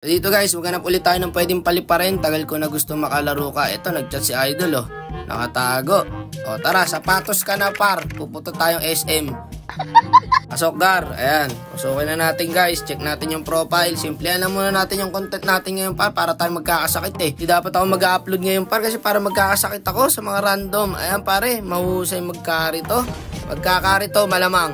Dito guys, maghanap ulit tayo ng pwedeng paliparin. Tagal ko na gusto makalaro ka. Ito, nagchat si Idol oh. Nakatago. O tara, sapatos ka na par. Pupunta tayong SM. Pasok Gar. Ayan, pasukin na natin guys. Check natin yung profile. Simplihan lang muna natin yung content natin ngayon par, para tayo magkakasakit eh. Di dapat ako mag-upload ngayon par, kasi para magkakasakit ako sa mga random. Ayan pare, mahusay magkari to. Magkakari to malamang.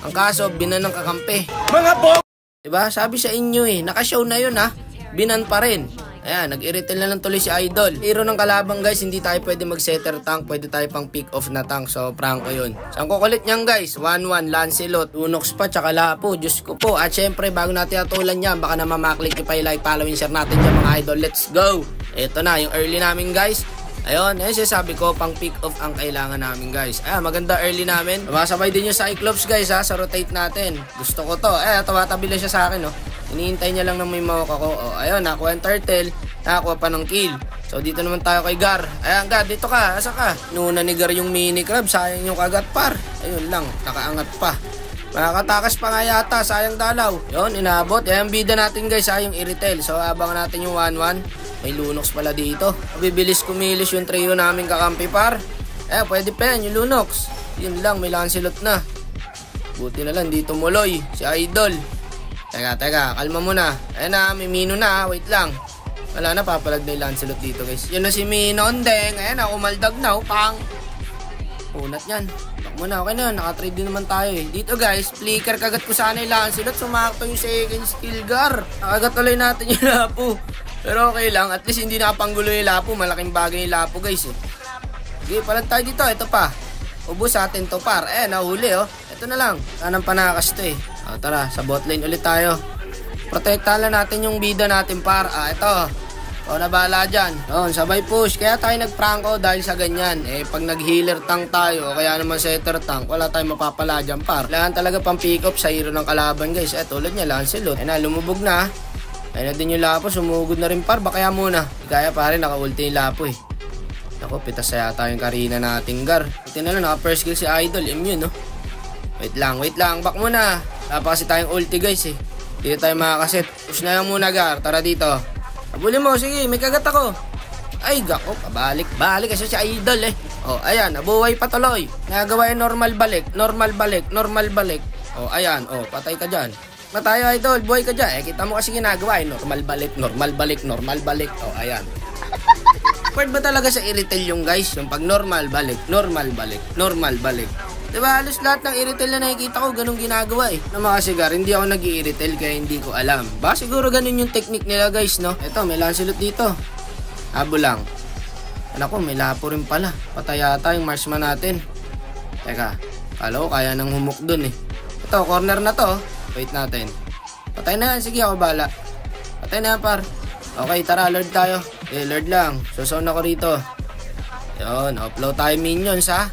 Ang kaso, binan ng kakampi. Mga diba? Sabi sa inyo eh, nakashow na yun ha. Binan pa rin. Ayan, nag-irritate na lang tuloy si Idol. Hero ng kalabang guys, hindi tayo pwede mag-setter tank. Pwede tayo pang pick off na tank. So, prank ko yun. So, ang kukulit niyan guys, 1-1, Lancelot, Unox pa, tsaka Lapo. Diyos ko po. At syempre, bago natin atulan yan, baka naman maklik nyo pa yung like, following, share natin dyan mga idol. Let's go! Ito na, yung early namin guys. Ayun, ayun sabi ko, pang pick off ang kailangan namin guys. Ayan, maganda early namin. Masabay din yung Cyclops guys ha, sa rotate natin. Gusto ko to. Tawatabi lang siya sa akin oh. Iniintay niya lang na may mawak ako. Oh, ayun, nakuha yung turtle. Nakakuha pa ng kill. So dito naman tayo kay Gar. Ayan Gar, dito ka. Asa ka? Nuna ni Gar yung mini crab. Sayang yung kagat par. Ayun lang, nakaangat pa. Makakatakas pa nga yata, sayang dalaw. Yun, inabot. Ayan, bida natin guys ha, yung Iritel. So abangan natin yung 1-1. May Lunox pala dito. Bibilis kumilis yung trio namin kakampi par. Pwede pa yan yung Lunox. Yun lang, may Lancelot na. Buti na lang dito muloy si Idol. Teka, kalma muna. Ayan na, may Mino na, wait lang. Wala na, papalag na yung Lancelot dito guys. Yun na si Minondeng. Ayan na, umaldag na, pang. Punat yan. Bak muna, okay na, nakatrade din naman tayo eh. Dito guys, flicker, kagat ko sana yung Lancelot. Sumakto yung second skill Gar. Nakagat ulit natin yung Lapo. Pero okay lang, at least hindi nakapanggulo yung Lapo. Malaking bagay yung Lapo guys eh. Sige, palag tayo dito, ito pa. Ubus atin to par. Nahuli oh. Ito na lang, anong panakas to eh. Tara, sa bot lane ulit tayo. Protektahan lang natin yung bida natin par. Ito. Nabala dyan. Sabay push. Kaya tayo nagprangko dahil sa ganyan. Pag nag-healer tank tayo, o kaya naman setter tank, wala tayong mapapala dyan par. Kailangan talaga pang pick up sa hero ng kalaban guys. Tulad niya, Lancelot. Lumubog na. Ayun na din yung Lapo, sumugod na rin par. Baka muna. Kaya pare, naka-ulti yung Lapo eh. Ako, pitas na yata yung Karina nating Gar. Ito na lang, naka-first kill si Idol. Immune no. Wait lang. Back muna. Wala pa kasi tayong ulti guys eh. Dito tayo makakaset. Push na lang muna Gar. Tara dito. Abulin mo, sige, may kagat ako. Ay, gako, pabalik kasi si Idol eh. Ayan, nabuhay patuloy. Nagawa yung normal balik. Ayan, patay ka dyan. Matayo Idol, buhay ka dyan. Kita mo kasi ginagawa eh. Normal balik. Ayan. Pwede ba talaga sa Iritel yung guys? Yung pag normal balik. Diba, halos lahat ng Iritel na nakikita ko, ganun ginagawa eh. Mga sigar, hindi ako nag-i-Iritel kaya hindi ko alam. Ba, siguro ganun yung technique nila guys, no? Ito, may Lancelot dito. Habo lang. Naku, may Lapo rin pala. Patay yata yung marksman natin. Teka, kala ko kaya nang humok dun eh. Ito, corner na to. Wait natin. Patay na yan, sige ako bala. Patay na yan par. Okay, tara, Lord tayo. Lord lang. Susun ako rito. Yun, upload tayo minions ha.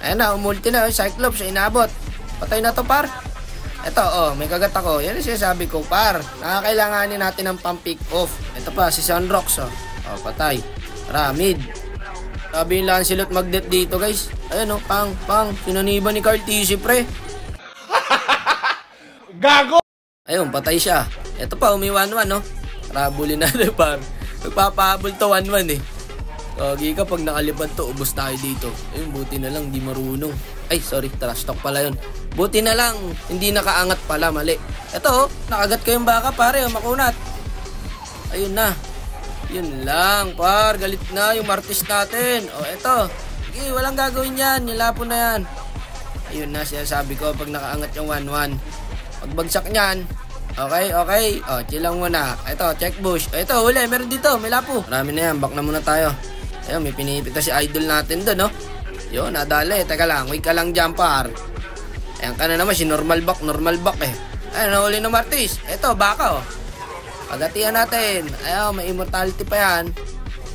Ayan na, umulti na yung Cyclops, inabot. Patay na to par. Ito, may kagat ako. Yan ang sinasabi ko par. Nakakailanganin natin ng pang pick off. Ito pa, si Sunrox patay. Tara, mid. Sabi yung Lancelot magdet dito guys. Ayan pang. Sinaniba ni Carl TC pre. Gago! Ayun, patay siya. Ito pa, umi 1-1 no. Rabulin natin par. Magpapahabol to 1-1 eh. Gagi ka, pag nakalipad to, ubos tayo dito. Ayun, buti na lang, di marunong. Ay, sorry, trash talk pala yun. Buti na lang, hindi nakaangat pala, mali. Ito, nakagat ko yung baka, pare, makunat. Ayun na. Yun lang, par, galit na yung martis natin. Ito. Sige, walang gagawin yan, yung Lapo na yan. Ayun na, sinasabi ko, pag nakaangat yung 1-1. Pagbagsak niyan, okay. Chill lang muna. Ito, check bush. Ito, huli, meron dito, may Lapo. Marami na yan, back na muna tayo. Ayun, may pinipita si Idol natin doon, no? Yun, nadali. Teka lang, wait ka lang dyan, par. Ayan ka na naman, si normal back eh. Ayun, nahuli ng martis. Ito, baka, pagatihan natin. Ayun, may immortality pa yan.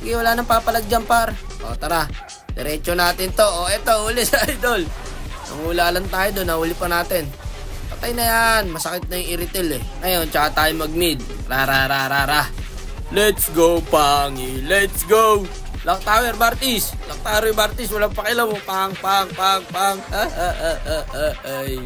Sige, wala nang papalag dyan, par. Tara. Diretso natin to. Ito, huli si Idol. Nangula lang tayo doon, nahuli pa natin. Patay na yan. Masakit na yung Iritel eh. Ayun, tsaka tayo mag-mid. Ra. Let's go, Pangi. Let's go. Lock tower, Bartis. Walang pakialam mo. Pang. Ay.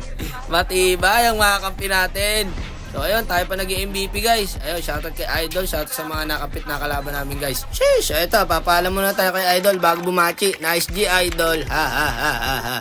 Matibay ang mga kampi natin. So ayun, tayo pa nag-MVP guys. Ayun, shoutout kay Idol, shoutout sa mga nakapit na kalaban namin guys. Sheesh! So ito, papaalam muna tayo kay Idol bago bumachi. Nice G Idol. Ha ha ha ha ha.